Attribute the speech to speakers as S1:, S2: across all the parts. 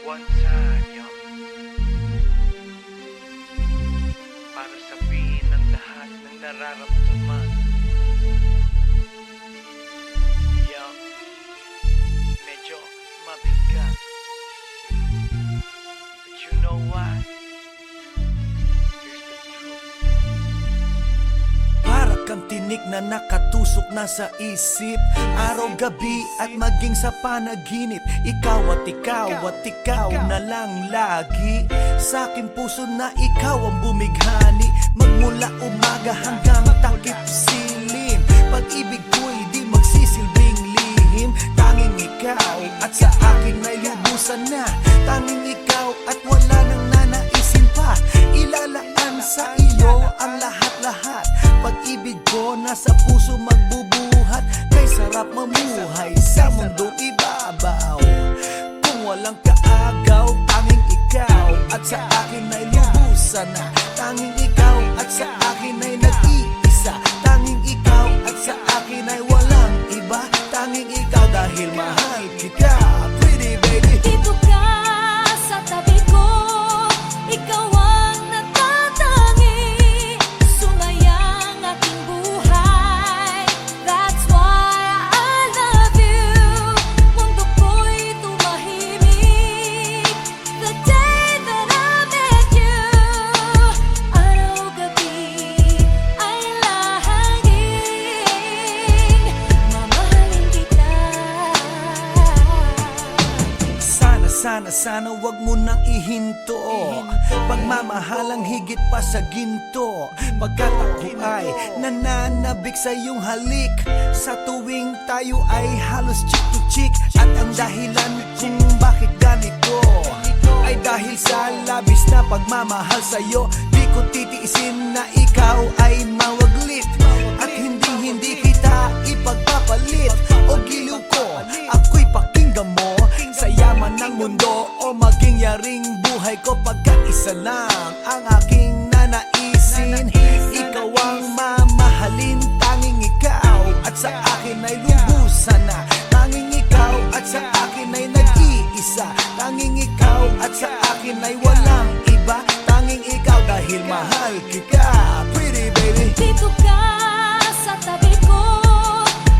S1: once had young. Para sabihin ng lahat ng nararamdaman. Young, medyo mabigat. But you know what? Here's the truth.
S2: Para kang tinik na nakatusok na sa isip, araw-gabi at maging sa panaginip. Ikaw at ikaw at ikaw na lang lagi. Sa aking puso na ikaw ang bumighani, magmula umaga hanggang takip silim. Pag-ibig ko'y di magsisilbing lihim. Tanging ikaw at sa akin ay lubusan na. Tanging ikaw at wala nang nanaisin pa. Ilalaan sa iyo ang lahat-lahat. Pag-ibig ko nasa puso magbubuhat. Kay sarap mamuhay sa mundong ibabaw. Kung walang kaagaw, tanging ikaw at sa akin ay lubusan na. Tanging ikaw at sa akin ay nag-iisa. Tanging ikaw at sa akin ay walang iba. Tanging ikaw dahil mahal kita, pretty baby.
S3: Dito ka sa tabi ko, ikaw ang natatangi. Sumayang aking buhay, that's why I love you. Mundo ko'y tumahimik the day that I met you. Araw-gabi ay lahaging mamahalin kita.
S2: Sana wag mo nang ihinto. Pagmamahalang higit pa sa ginto. Pagkat ako ay nananabik sa iyong halik. Sa tuwing tayo ay halos chick to chick. At ang dahilan kung bakit ganito ay dahil sa labis na pagmamahal sa'yo. Di ko titiisin na ikaw ay mawaglit. At hindi kita ipagpapalit. O giliw ko, ako'y pakinggan mo. Sa yaman ng mundo o maging yaring buhay ko, pagkat isa lang ang aking nanaisin. Ikaw ang mamahalin, tanging ikaw at sa akin ay lubusan na. Tanging ikaw at sa akin ay nag-iisa. Tanging ikaw at sa akin ay walang iba. Tanging ikaw dahil mahal kita, pretty baby.
S3: Dito ka sa tabi ko,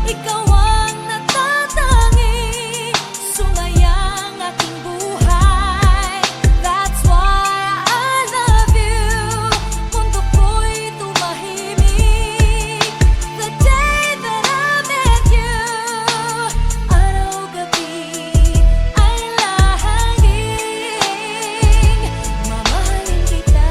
S3: ikaw ang natatangi. Sumayang aking buhay, that's why I love you. Mundo ko'y tumahimik the day that I met you. Araw-gabi ay lahaging mamahalin kita.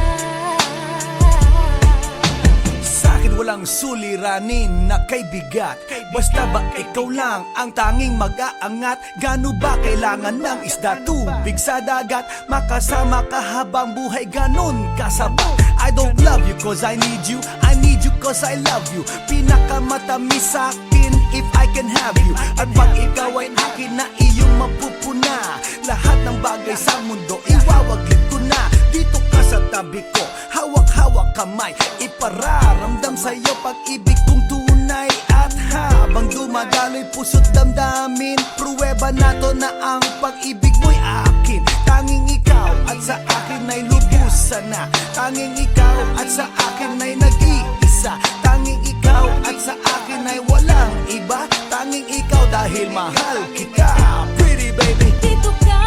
S2: Sa'kin walang suliranin na kay bigat. Basta ba ikaw lang ang tanging mag-aangat? Gano ba kailangan ng isda, tubig sa dagat? Makasama ka habang buhay, ganon kasabat. I don't love you cause I need you, I need you cause I love you. Pinakamatamis sa'kin if I can have you. At pag ikaw ay akin na iyong mapupuna, lahat ng bagay sa mundo iwawaglit ko na. Dito ka sa tabi ko, hawak-hawak kamay, ipararamdam sa'yo pag-ibig kong tunay. At habang dumadaloy puso't damdamin, pruweba na to na ang pag-ibig mo'y akin. Tanging ikaw at sa akin ay lubusan na. Tanging ikaw at sa akin ay nag-iisa. Tanging ikaw at sa akin ay walang iba. Tanging ikaw dahil mahal kita, pretty baby.
S3: Dito ka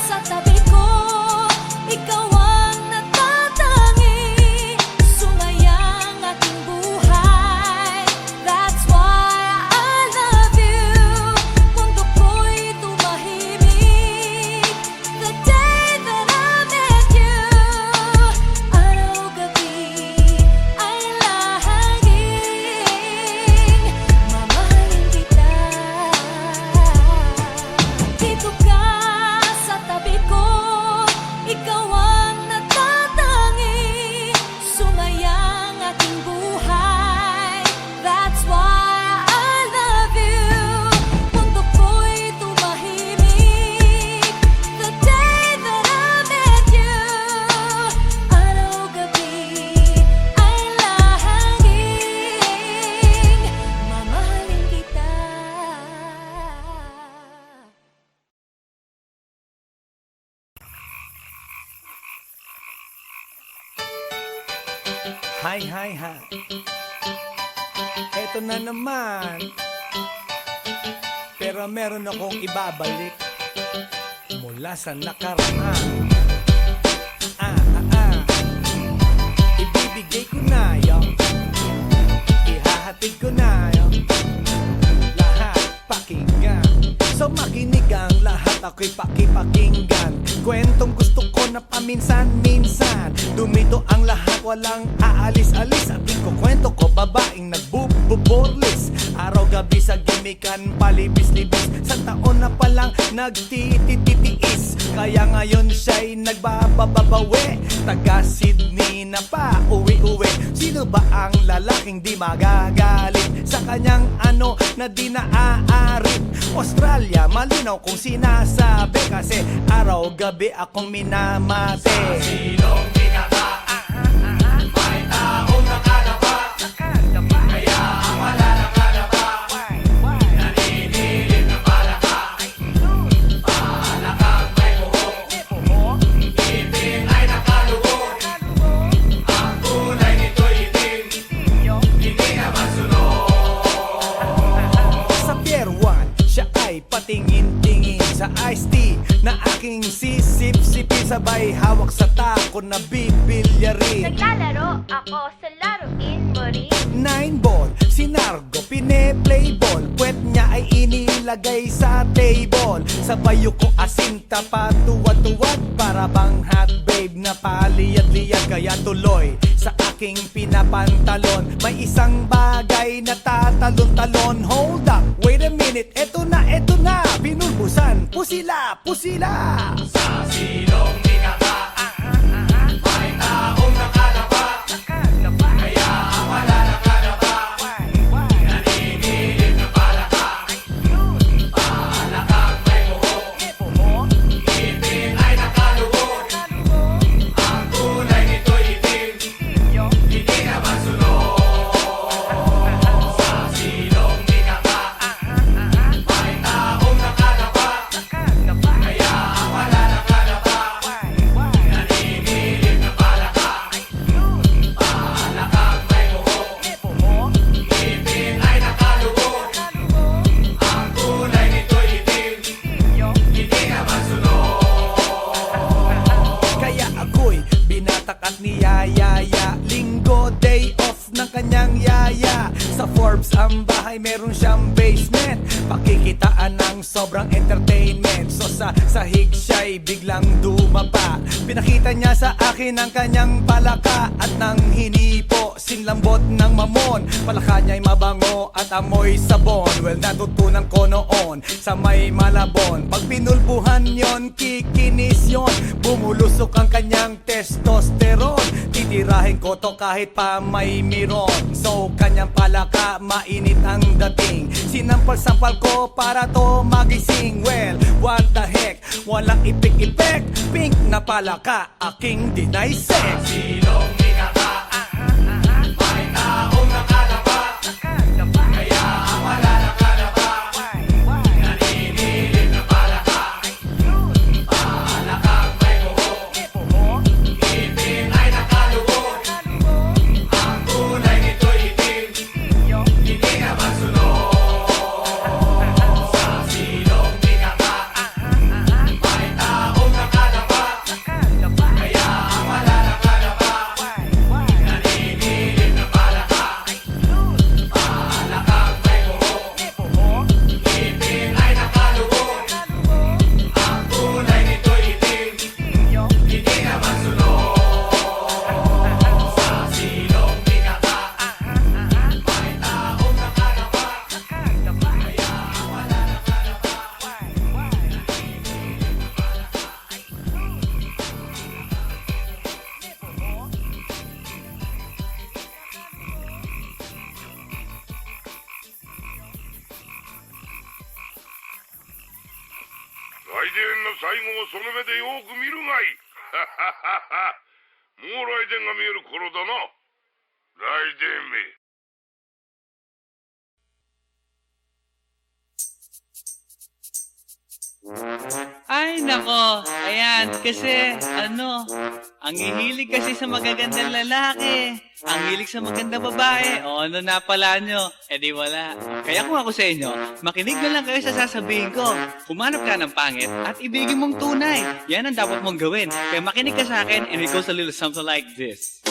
S3: sa tabi ko, ikaw ang natatangi. Sumayang aking buhay, that's why I love you. Mundo ko'y tumahimik the day that I met you. Araw-gabi ay lahaging mamahalin kita. Dito
S2: Hi, hi, hi. Eto na naman. Pero meron akong ibabalik mula sa nakaraan. Ibibigay ko na yung ihahatid ko na yung lahat pakinggan. So makinig ang lahat, ako'y pakipakinggan. Kwentong gusto ko na paminsan-minsan. Dumito ang lahat, walang aalis-alis. At ikukwento ko, babaeng nagbububorlis. Araw-gabi sa gimikan, palibis-libis. Sa taon na palang nagtititiis. Kaya ngayon siya'y nagbababawi. Taga Sydney na pa, uwi-uwi. Sino ba ang lalaking di magagalit sa kanyang ano na di naaarit? Australia, malinaw kung sinasabi. Kasi araw-gabi akong minamate. Sa silong binaba, may taong nakalaba. Kaya ang wala nakalaba, naninilig na palaka. Palakang may buhok, ngipin ay nakalubog. Ang kulay nito'y itim, hindi na masunod. Sa Pier 1, siya ay patingin-tingin sa iced tea na aking sisip-sipin. Sabay hawak sa tako na bibilyarin.
S3: Naglalaro ako sa laruin mo rin.
S2: 9 ball, si Nargo pine-play ball. Puwet niya ay inilagay sa table. Sabay ko asinta pa tuwad-tuwad. Para bang hot babe na paliyad-liyad. Kaya tuloy sa aking pinapantalon may isang bagay na tatalon-talon. Hold up, wait a minute, eto na, binulbusan, pusila, pusila. Sa silong binaba, may taong nakalaba. Kaya ang wala nakalaba, naninilig na palaka. Palakang may buhok, ngipin ay nakalubog. Ang kulay nito'y itim, hindi na masunod. Sa silong binaba, may taong nakalaba. Kaya ang wala nakalaba, naninilig na palaka. Palakang may buhok, ngipin ay nakalubog. Ang kulay nito'y itim, hindi na masunod. Kaya ako'y binatak at niyayaya. Linggo, day off ng kanyang yaya. Sa Forbes ang bahay, meron siyang basement. Pakikitaan ng sobrang entertainment. So sa sahig siya'y biglang dumapa. Pinakita niya sa akin ang kanyang palaka. At nang hinipo, sinlambot ng mamon. Palaka niya'y mabango at amoy sabon. Well, natutunan ko noon sa may Malabon. Pag pinulbuhan yon, kikinis yon. Bumulusok ang kanyang testosterone. Titirahin ko to kahit pa may miron. So kanyang palaka, mainit ang dating. Sinampal-sampal ko para to magising. Well, what the heck, walang ipik-ipek. Pink na palaka, aking deny sex. Silong binaba, may taong nakalaba. Kaya ang wala nakalaba, naninilig na palaka. Palakang may buhok, ngipin ay nakalubog. Ang kulay nito'y itim, hindi na masunod. Sa silong binaba, may taong nakalaba. Kaya ang wala nakalaba, naninilig na palaka. Palakang may buhok, ngipin ay nakalubog. Ang kulay nito'y itim, hindi na masunod. Sa silong binaba, may taong nakalaba. Kaya ang wala nakalaba, naninilig na palaka.
S4: 来電の最後をその目でよく見るがいい。もう来電が見える頃だな。来電め。
S1: Ay, nako. Ayan, kasi, ano,
S5: Ang hihilig kasi sa magagandang lalaki. Ang hilig sa magandang babae. O ano na pala nyo? Eh di wala. Kaya kung ako sa inyo, makinig na lang kayo sa sasabihin ko. Humanap ka ng pangit at ibigin mong tunay. Yan ang dapat mong gawin. Kaya makinig ka sa akin and it goes a little something like this.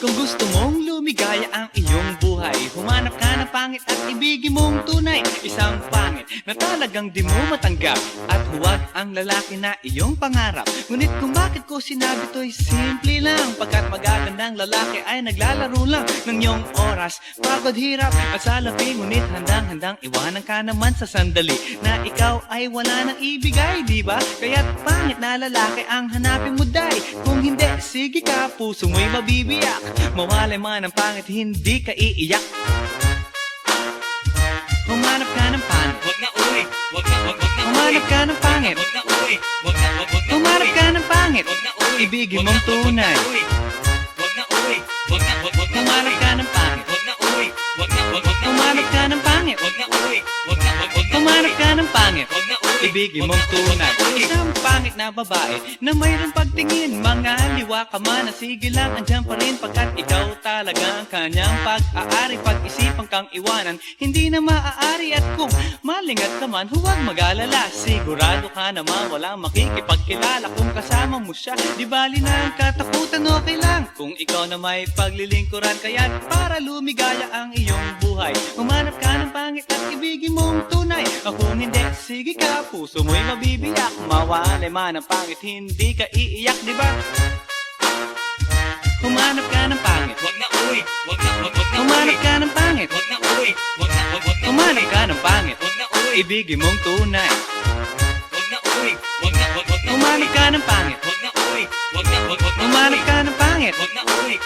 S5: Kung gusto mong lumigaya ang iyong buhay, humanap ka ng pangit at ibigin mong tunay. Isang pangit na talagang di mo matanggap, at huwag ang lalaki na iyong pangarap. Ngunit kung bakit ko sinabi to'y simple lang, pagkat magagandang lalaki ay naglalaro lang ng iyong oras, pagod, hirap at salapi. Ngunit handang-handang iwanan ka naman sa sandali na ikaw ay wala nang ibigay, di ba? Kaya't pangit na lalaki ang hanapin mo, day. Kung hindi, sige ka, puso mo'y mabibiyak. Mawalay man ang pangit, hindi ka iiyak. Humanap ka ng pangit, wag na uwi. Humanap ka ng pangit, wag na uwi. Humanap ka ng pangit, wag na uwi. Ibigin mong tunay. Wag na uwi. Humanap ka ng pangit, wag na uwi. Humanap ka ng pangit, wag na uwi. Humanap ka ng pangit, wag na uwi. Ibigin mong tunay. Isang pangit na babae na mayroong pagtingin, mga liwa ka man, sige lang, andyan pa rin, pagkat ikaw talaga ang kanyang pag-aari. Pag-isipan kang iwanan, hindi na maaari. At kung malingat ka man, huwag mag-alala, sigurado ka naman walang makikipagkilala kung kasama mo siya. Di bali na ang katakutan, okay lang kung ikaw na may paglilingkuran. Kaya't para lumigaya ang iyong buhay, humanap ka ng pangit at ibigin mong tunay. Kung hindi, sige ka, puso mo'y mabibiyak. Mawalay man ang pangit, hindi ka iiyak, di ba? Humanap ka ng pangit, wag na uwi. Humanap ka ng pangit, wag na uwi. Humanap ka ng pangit, wag na uwi. Ibigin mong tunay. Wag na uwi. Humanap ka ng pangit, wag na uwi. Humanap ka ng pangit, wag na uwi.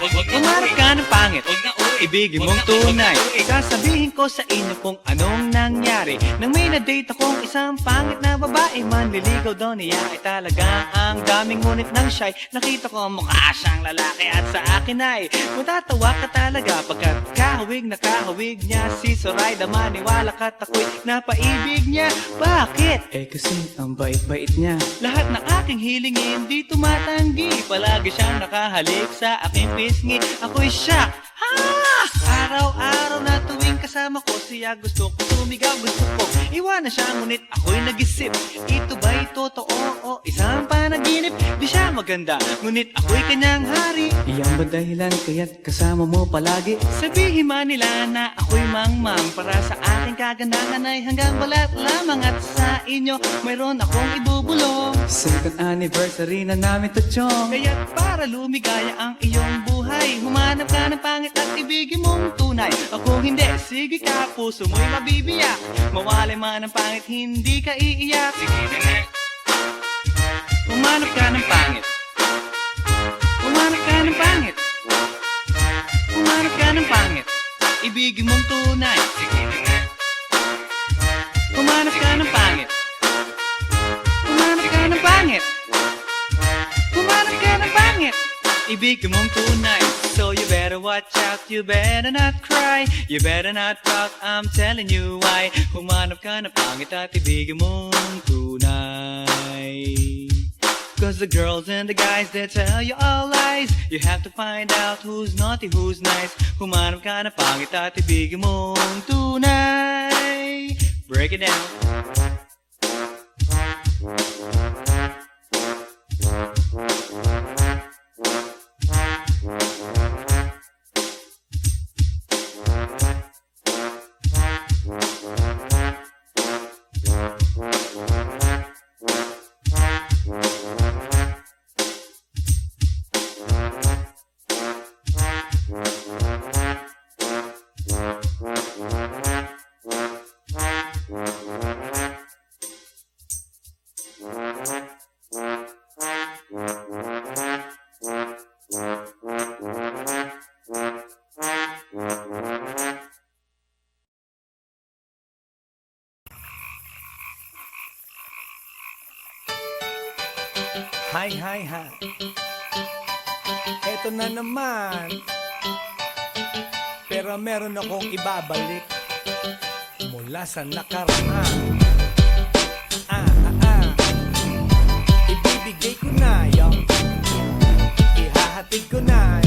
S5: Humanap ka ng pangit, wag na uwi. Ibigin mong tunay. Sasabihin ko sa inyo kung anong nangyari nang may na-date akong isang pangit na babae. Manliligaw daw niya ay talaga ang daming, ngunit nang shy, nakita ko mukha siyang lalaki at sa akin ay matatawa ka talaga, pagkat kahawig na kahawig niya si Zoraida. Maniwala ka't ako'y napaibig niya. Bakit? Eh kasi ang bait-bait niya. Lahat ng aking hilingin di tumatanggi, palagi siyang nakahalik sa aking pisngi. Ako'y shock. Araw-araw na tuwing kasama ko siya, gusto ko sumigaw, gusto ko iwanan siya, ngunit ako'y nag-isip, ito ba'y totoo o isang panaginip? Di siya maganda, ngunit ako'y kanyang hari. Iyan ba dahilan kaya't kasama mo palagi? Sabihin man nila na ako'y mangmang, para sa aking kagandahan ay hanggang balat lamang. At sa inyo mayroon akong ibubulong. Second anniversary na namin to, chong. Kaya't para lumigaya ang iyong buhay, humanap ka ng pangit at ibigin mong tunay. Kung hindi, sige ka, puso mo'y mabibiyak. Mawalay man ang pangit, hindi ka iiyak. Sige na nga. Humanap ka ng pangit. Humanap ka ng pangit. Humanap ka ng pangit. Ibigin mong tunay. Sige na nga. Humanap ka ng pangit. Humanap ka ng pangit. Humanap ka ng pangit. Ibigin mong tunay. So you better watch out, you better not cry, you better not talk, I'm telling you why. Humanap ka ng pangit at ibigin mong tunay. Cause the girls and the guys, they tell you all lies. You have to find out who's naughty, who's nice. Humanap ka ng pangit at ibigin mong tunay. Break it down.
S2: Hi. Eto na naman. Pero meron akong ibabalik mula sa nakaraan. Ibibigay ko na yung Hatid ko na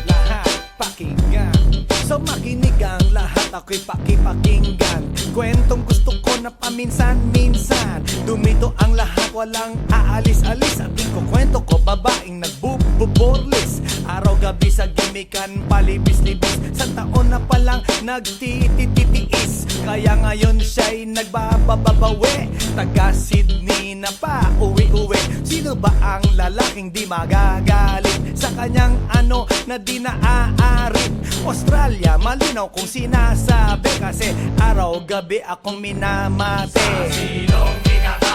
S2: lahat pakinggan. So makinig ang lahat, ako'y pakipakinggan. Kwentong gusto ko na paminsan-minsan. Dumito ang lahat, walang aalis-alis. At ikukwento ko, babaeng nagbububorlis. Araw-gabi sa gimikan, palibis-libis. Sa taon na palang nagtititiis. Kaya ngayon siya'y nagbababawi. Taga Sydney na pa, uwi-uwi. Sino ba ang lalaking di magagalit sa kanyang ano na di naaarit? Australia, malinaw kung sinasabi. Kasi araw-gabi akong minamate. Sa silong binaka,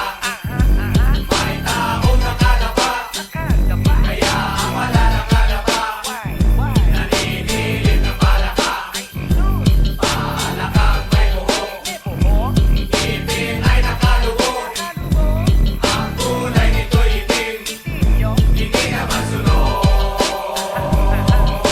S2: may taong nakadapa. Kaya ang malalangadapa, naninilig na palaka. Palakang may buhok, ngipin ay nakalubog. Ang kulay nito'y itim, hindi naman sunog.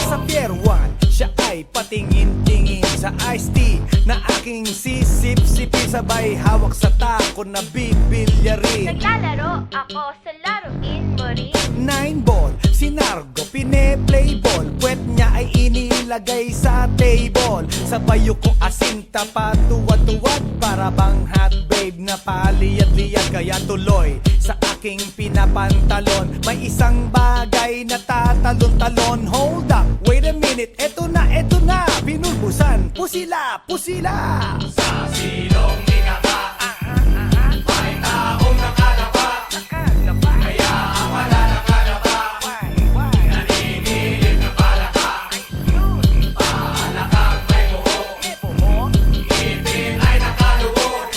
S2: Sa Pier 1, siya ay patingin-tingin sa iced tea na aking sisip-sipin. Sabay hawak sa tako na bibilyarin.
S3: Naglalaro ako sa laruin mo rin.
S2: 9-ball, si Nargo, pine-play ball. Puwet niya ay inilagay sa table. Sa bayo ko asinta pa tuwad-tuwad. Para bang hot babe na paliyad-liyad. Kaya tuloy sa aking pinapantalon. May isang bagay na tatalon-talon. Hold up, wait a minute, eto na, pinulbusan, pusila, pusila. Sa silong binaka, may taong nakadapa. Kaya ang malalangadapa, naninilig na palaka. Palakang may buhok, ngipin ay nakalubog.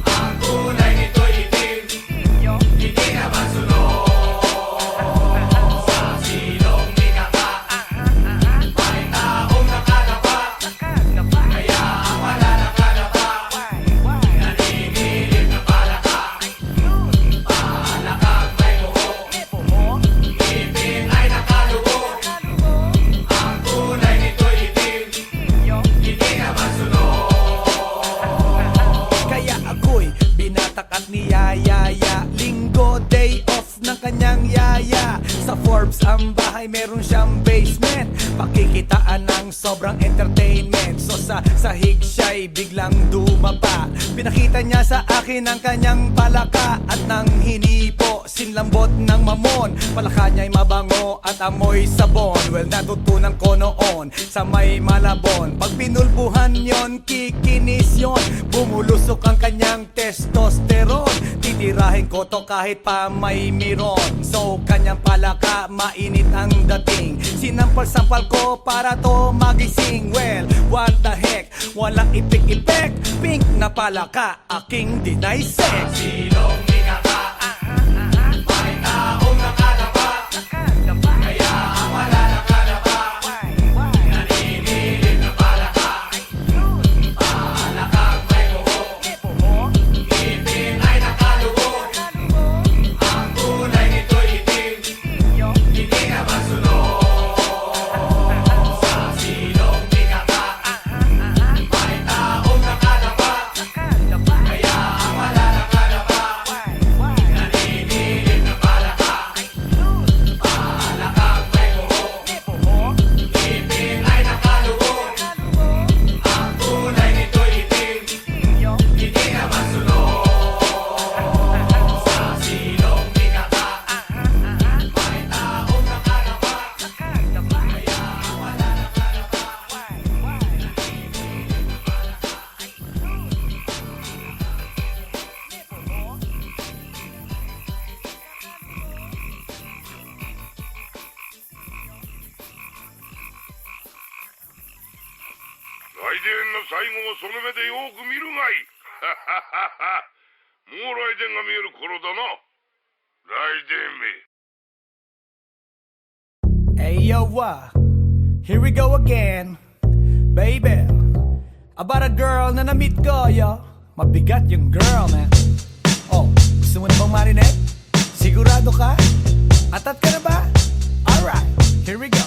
S2: Ang kulay nito'y itim, hindi naman sunog. Sa silong binaka, may taong nakadapa. Kaya ang malalangadapa, naninilig na palaka. Palakang may buhok, ngipin ay nakalubog. Ang kulay nito'y itim, hindi naman sunog. Kaya ako'y binatak at niyayaya. Linggo, day off ng kanyang yaya. Sa Forbes ang bahay, meron siyang basement. Pakikitaan ng sobrang entertainment. So sa sahig siya'y biglang dumapa. Pinakita niya sa akin ang kanyang palaka. At nang hinipo, sinlambot ng mamon. Palaka niya'y mabango at amoy sabon. Well, natutunan ko noon sa may Malabon. Pag pinulbuhan yon, kikinis yon. Bumulusok ang kanyang testosterone. Titirahin ko to kahit pa may miron. So kanyang palaka, mainit ang dating. Sinampal-sampal ko para to magising. Well, what the heck, walang ipik-ipek. Pink na palaka, aking dinaysek. Silong binaka, may taong nakadapa. Kaya ang malalangadapa, naninilig na palaka. Palakang may buhok, ngipin ay nakalubog. Ang kulay nito'y itim, hindi naman sunog. Sa silong binaka, may taong nakadapa. Kaya ang malalangadapa, naninilig na palaka. Palakang may buhok, ngipin ay nakalubog. Ang kulay nito'y itim, hindi naman sunog. Sa silong binaka, may taong nakadapa. Kaya ang malalangadapa,
S4: 来電の最後をその目でよく見るがいい。もう来電が見える頃だな。来電め。
S2: Hey yo, here we go again, baby. About a girl na na-meet ko, yo. Mabigat yung girl, man. Oh, gusto mo na bang marinig? Sigurado ka? Atat ka na ba? Alright, here we go.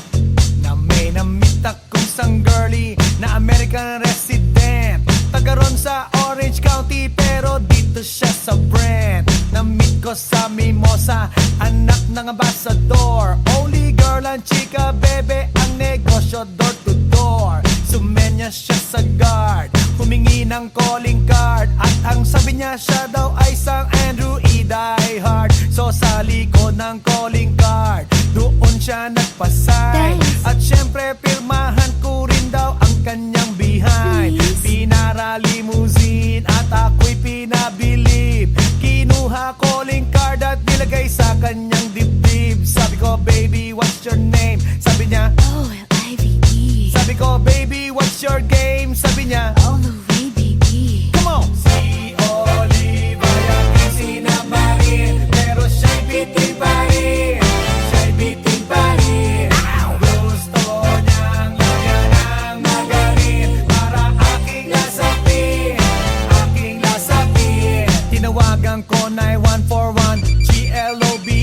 S2: Na may na-meet akong isang girlie na American resident. Taga ron sa Orange County pero dito siya sa Brent. Na-meet ko sa Mimosa, anak ng ambassador. Only girl and chika, bebe, ang negosyo door to door. Sumenya siya sa guard, humingi ng calling card. At ang sabi niya siya daw ay Sang Andrew E. Die Hard. So sa likod ng calling card, doon siya nagpasay.
S3: Thanks.
S2: At syempre pirmahan ko rin daw ang kanyang behind.
S3: Please.
S2: Pinara limousine at ako'y pinabilib. Kinuha calling card at nilagay sa kanyang dibdib. Sabi ko, baby, what's your name? Sabi niya,
S3: O-L-I-V-E.
S2: sabi ko, baby, what's your game? Sabi niya,
S3: All the way, baby.
S2: come on! Si Oliva yaking sinabarin, pero siya'y bitin pa rin. Siya'y bitin pa rin. Gusto niyang lagyan ng magarin para aking lasapin, aking lasapin. Tinawagan ko 9141 GLOBE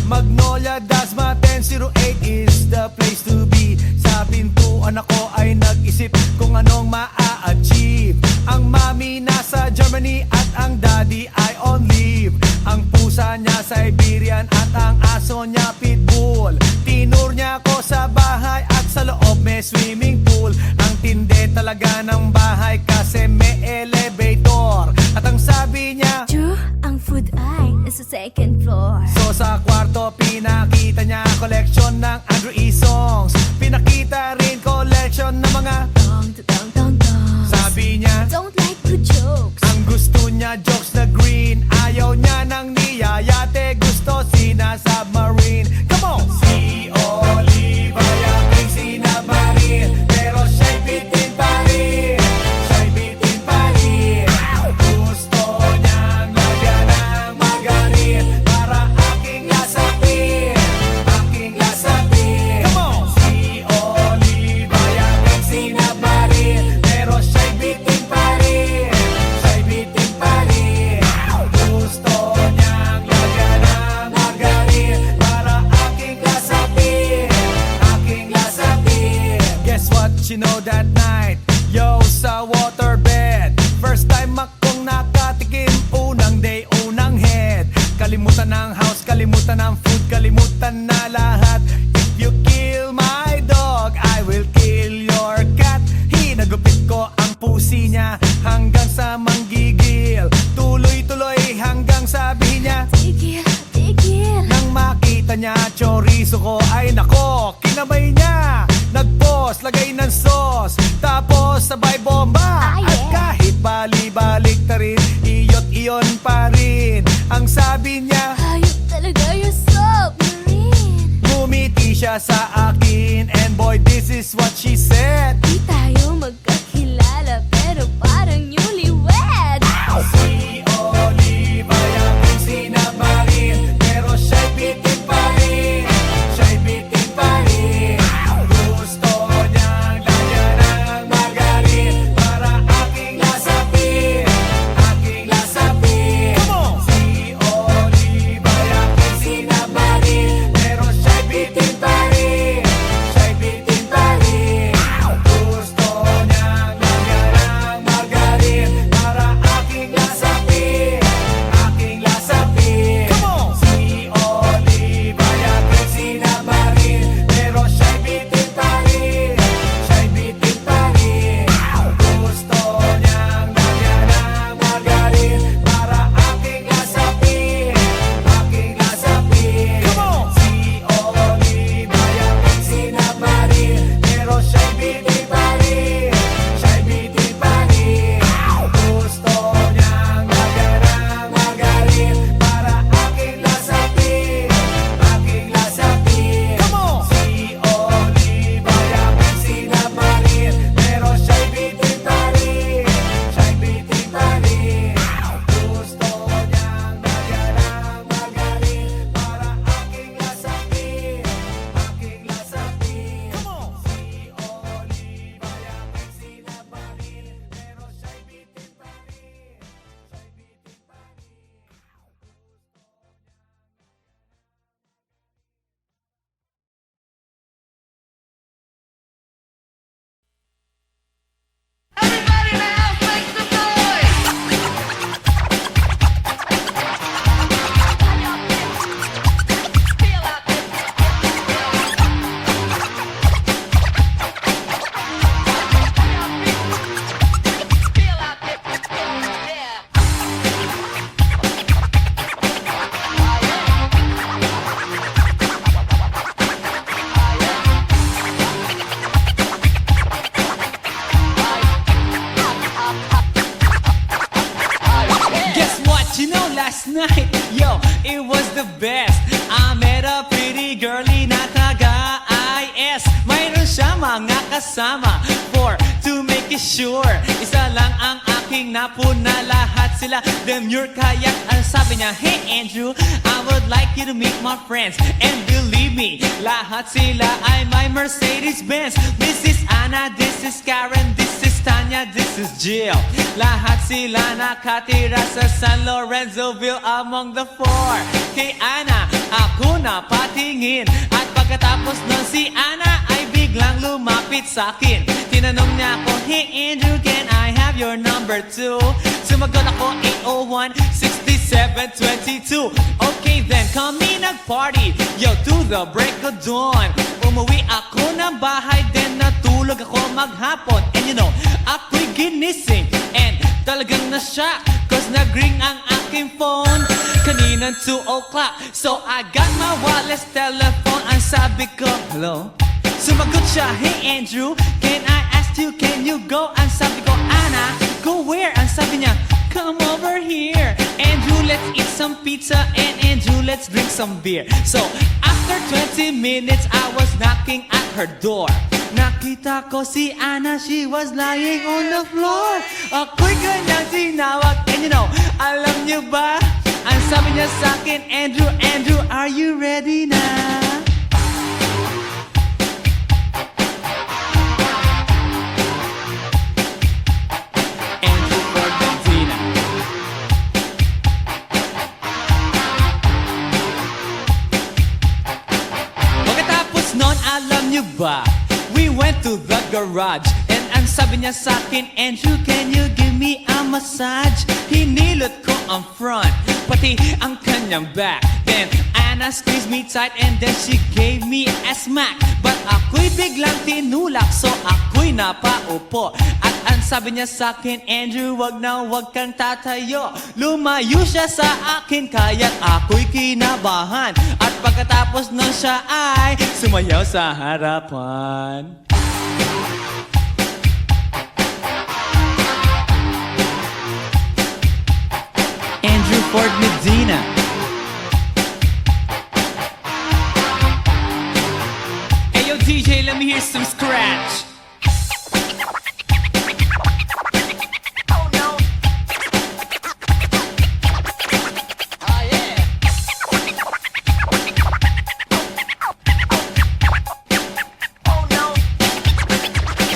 S2: Magnolia, Dasma 1008 is the place to be. Sa pintuan ako ay nag-isip kung anong maa-achieve. Ang mami nasa Germany at ang daddy ay on leave. Ang pusa niya Siberian at ang aso niya Pitbull. Tinur niya ako sa bahay at sa loob may swimming pool. Ang tindi talaga ng bahay kasi may elevator. At ang sabi niya,
S3: True, ang food ay nasa second floor.
S2: so sa kwarto pinakita niya collection ng Andrew E. songs. Pinakita rin collection ng mga
S3: Dong, dong, dong, dong.
S2: sabi niya.
S3: Don't like good jokes.
S2: Ang gusto niya jokes na green. Ayaw niya ng niyayate. Gusto sina submarine. Come on! Si Oliva yaking sinabarin, pero siya'y bitin pa rin. Siya'y bitin pa rin. Gusto niyang lagyan ng magarin para aking lasapin, aking lasapin. Come on! Si Oliva yaking sinabarin, pero siya'y bitin pa rin. Siya'y bitin pa rin. Gusto niyang lagyan ng magarin para aking lasapin, aking lasapin. Guess what you know that night? Yo, sa waterbed, first time akong nakatikim. Unang day, unang head. Kalimutan ng house, kalimutan ng food, kalimutan na lahat. If you kill my dog, I will kill your cat. Hinagupit ko ang pusi niya hanggang sa manggigil. Tuloy-tuloy hanggang sabihin niya,
S3: Tigil, tigil.
S2: nang makita niya chorizo ko, ay nako, kinabay niya. Nag-post, lagay ng sauce, tapos sabay bomba.
S3: Ah, yeah.
S2: At kahit bali-balik ta rin, iyot iyon pa rin. Ang sabi niya,
S3: Hayop talaga yung submarine.
S2: ngumiti siya sa akin. And boy, this is what she said.
S3: Di tayo magkakilala pero parang newlywed.
S2: Si Oliva yaking sinabarin, pero siya'y bitin pa rin. Siya'y bitin pa rin. Gusto niyang lagyan ng magarin para aking lasapin, aking lasapin. Si Oliva yaking sinabarin, pero siya'y bitin pa rin. Siya'y bitin pa rin.
S5: But you know last night, yo, it was the best. I met a pretty girlie na taga-IS. Mayroon siya mga kasama to make it sure. Isa lang ang aking napuna, lahat sila demure. Kaya ang sabi niya, hey Andrew, I would like you to meet my friends. And believe me, lahat sila ay my Mercedes-Benz. This is Anna, this is Karen, this is Tanya, this is Jill. Lahat sila nakatira sa San Lorenzoville among the four. Kay Anna, ako na patingin. At pagkatapos nun si Anna ay biglang lumapit sa akin. Tinanong niya ako, hey Andrew, can I have your number too? Sumagot ako, 801-6722. Okay then, kami nag-party, yo, to the break of dawn. Umuwi ako ng bahay, then natulog ako maghapon. And you know, ako'y ginising, and talagang na-shock, cause nag-ring ang aking phone kaninang 2 o'clock. So I got my wireless telephone, ang sabi ko, hello? Sumagot siya, hey Andrew, can I ask you, can you go? Ang sabi ko, Anna, go where? Ang sabi niya, come over here. Andrew, let's eat some pizza, and Andrew, let's drink some beer. So after 20 minutes, I was knocking at her door. Nakita ko si Anna, she was lying on the floor. Ako'y kanyang tinawag, and you know, alam niyo ba? Ang sabi niya sa akin, Andrew, Andrew, are you ready na? Andrew for Bentina. Pagkatapos nun, alam niyo ba? We went to the garage, and ang sabi niya sa akin, Andrew, can you give me a massage? Hinilot ko ang front, pati ang kanyang back. Then Anna squeezed me tight, and then she gave me a smack. But ako'y biglang tinulak, so ako'y napaupo. At ang sabi niya sa akin, Andrew, wag na wag kang tatayo. Lumayo siya sa akin, kaya't ako'y kinabahan. At pagkatapos nun siya ay sumayaw sa harapan. Andrew Ford Medina. Hey yo DJ, let me hear some scratch.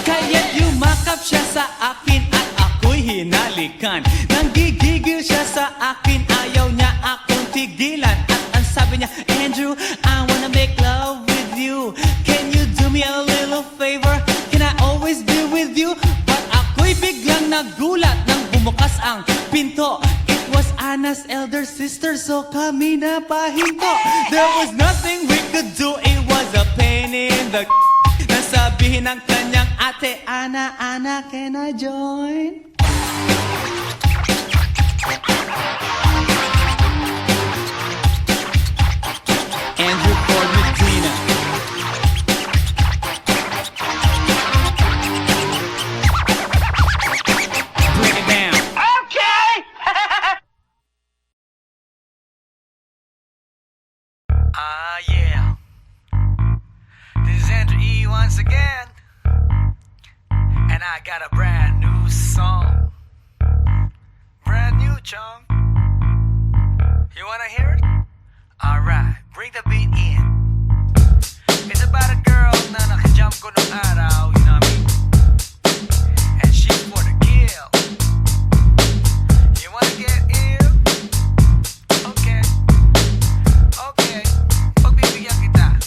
S5: Kaya't yumakap siya sa akin at ako'y hinalikan. Nanggigigil siya sa akin, ayaw niya akong tigilan. At ang sabi niya, Andrew, I wanna make love with you. Can you do me a little favor? Can I always be with you? But ako'y biglang nagulat nang bumukas ang pinto. It was Anna's elder sister, so kami na pahinto. There was nothing we could do, it was a pain in the nasabihin ng kanyang ate, Anna, Anna, can I join? Andrew Ford Medina. Bring it down.
S1: Okay!
S2: Yeah. This is Andrew E once again. And I got a brand new song. Brand new, chong. You wanna hear it? Alright, bring the beat in. It's about a girl na nakajump ko nung araw, you know what I mean? And she's for the kill. You wanna get ill? Okay. Okay. Pagbibigyan kita.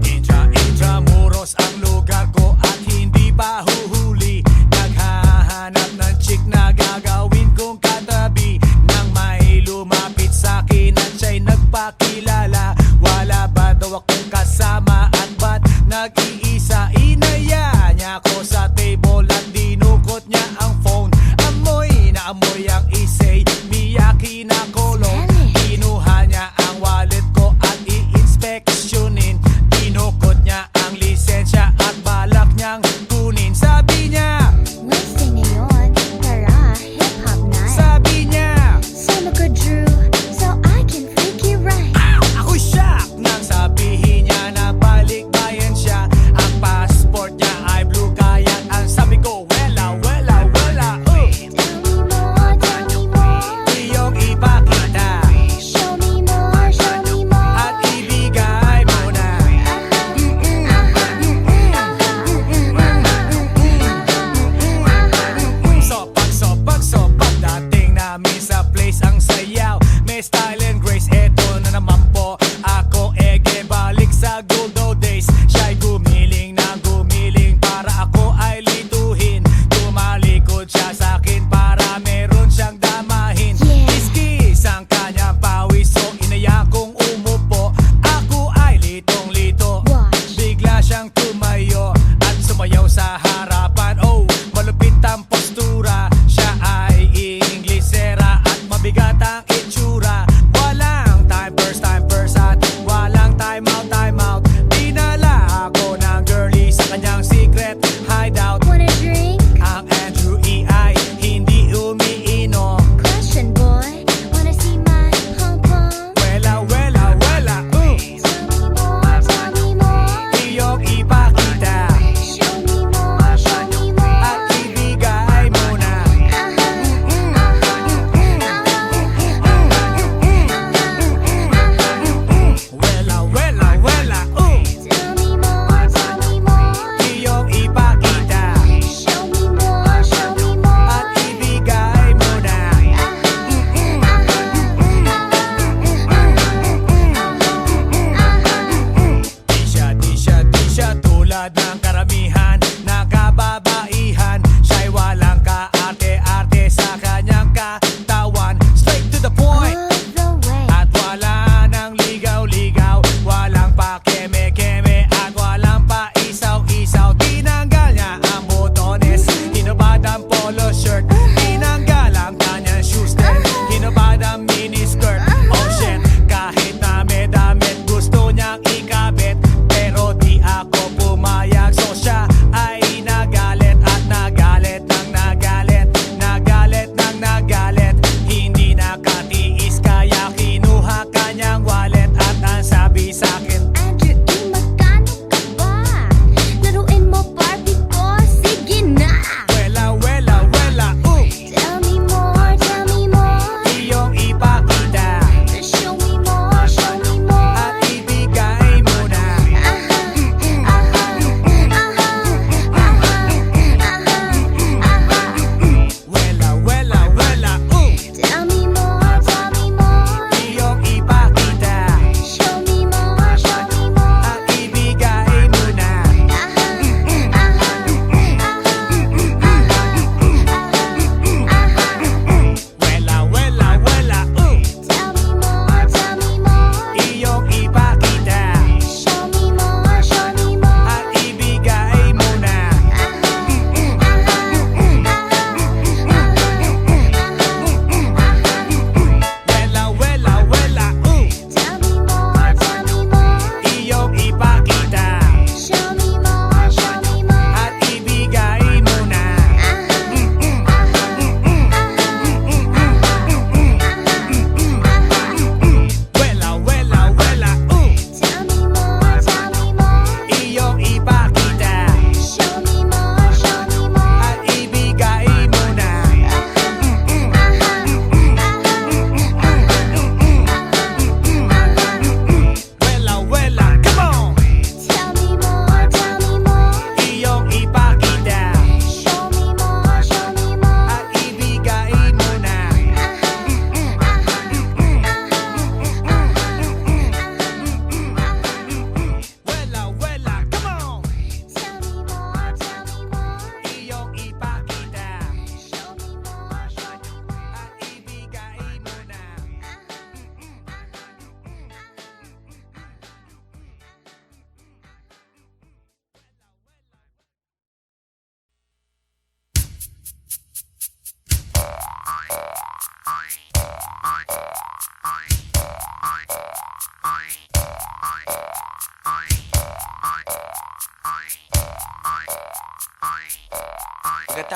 S2: Intramuros ang lugar ko at hindi pa huhuli. Naghahanap ng chick na gagawin kong katabi. Nang may lumapit sa'kin at siya'y nagpakilala. Wala ba daw akong kasama at ba't nag-iisa inaya?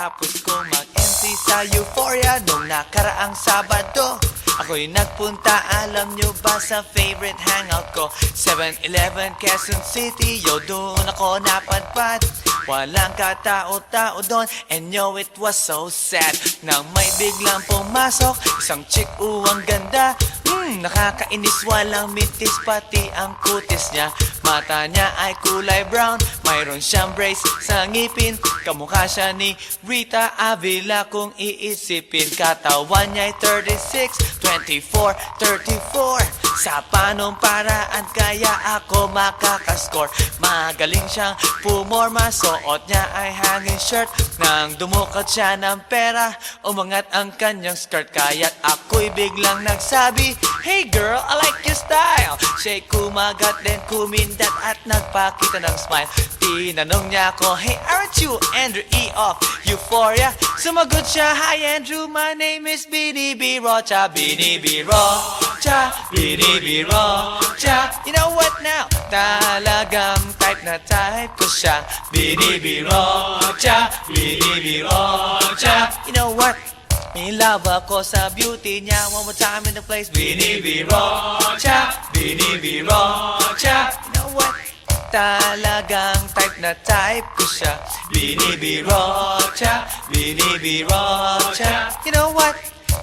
S6: Pagkatapos kong mag-MC sa Euphoria nung nakaraang Sabado, ako'y nagpunta, alam nyo ba, sa favorite hangout ko, 7-Eleven, Quezon City. Yo, doon ako napadpad, walang katao-tao doon, and yo, it was so sad nang may biglang pumasok isang chick, ang ganda. Nakakainis, walang mintis, pati ang kutis niya. Mata niya ay kulay brown, mayroon siyang brace sa ngipin. Kamukha siya ni Rita Avila kung iisipin. Katawan niya ay 36, 24, 34. Sa panong paraan kaya ako makakaskor? Magaling siyang pumorma, suot niya ay hanging shirt. Nang dumukat siya ng pera, umangat ang kanyang skirt. Kaya't ako'y biglang nagsabi, "Hey girl, I like your style." Siya'y kumagat din kumindat at nagpakita ng smile. Tinanong niya ako, "Hey, aren't you Andrew E. of Euphoria?" Sumagot siya, "Hi Andrew, my name is Bini B. Rocha." Bini B. Rocha, Bini B. Rocha. You know what now? Talagang type na type ko siya. Bini B. Rocha, Bini B. Rocha. You know what? In love ako sa beauty niya. One more time in the place. Bini B. Rocha, Bini B. Rocha. You know what? Talagang type na type ko siya. Bini B. Rocha, Bini B. Rocha. You know what?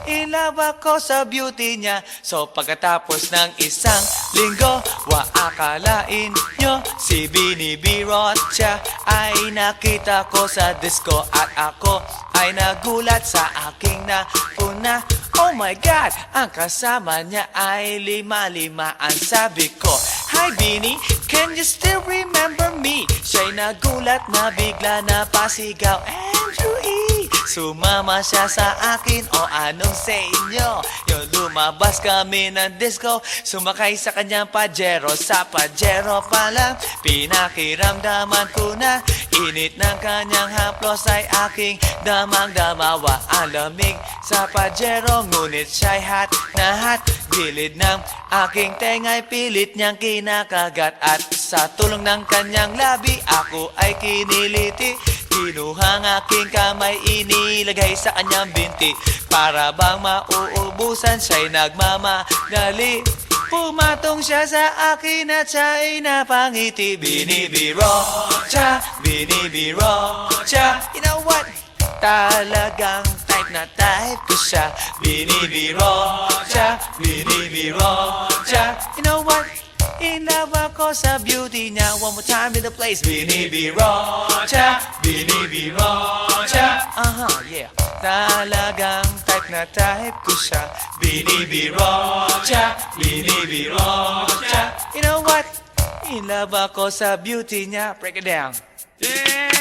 S6: In love ako sa beauty niya. So pagkatapos ng isang linggo, akalain nyo si Bini B. Rocha ay nakita ko sa disco. At ako ay nagulat sa aking napuna. Oh my God, ang kasama niya ay lima-lima. Ang sabi ko, "Hi Bini, can you still remember me?" Siya'y nagulat na bigla na pasigaw, "Andrew E." Sumama siya sa akin, o anong sa inyo? Yung lumabas kami ng disco, sumakay sa kanyang Pajero. Sa Pajero pa lang, pinakiramdaman ko na init ng kanyang haplos ay aking damang-damawa. Ang lamig sa Pajero, ngunit siya'y hot na hot. Gilid ng aking tenga'y pilit niyang kinakagat. At sa tulong ng kanyang labi, ako ay kiniliti. Kinuha ang aking kamay, inilagay sa kanyang binti. Para bang mauubusan, siya'y nagmamadali. Pumatong siya sa akin at siya'y napangiti. Bini B. Rocha, Bini B. Rocha. You know what? Talagang type na type ko siya. Bini B. Rocha, Bini B. Rocha. You know what? In love ako sa beauty niya. One more time in the place. Bini B. Rocha, Bini B. Rocha. Yeah. Talagang type na type ko siya. Bini B. Rocha, Bini B. Rocha. You know what? In love ako sa beauty niya. Break it down.
S5: Yeah!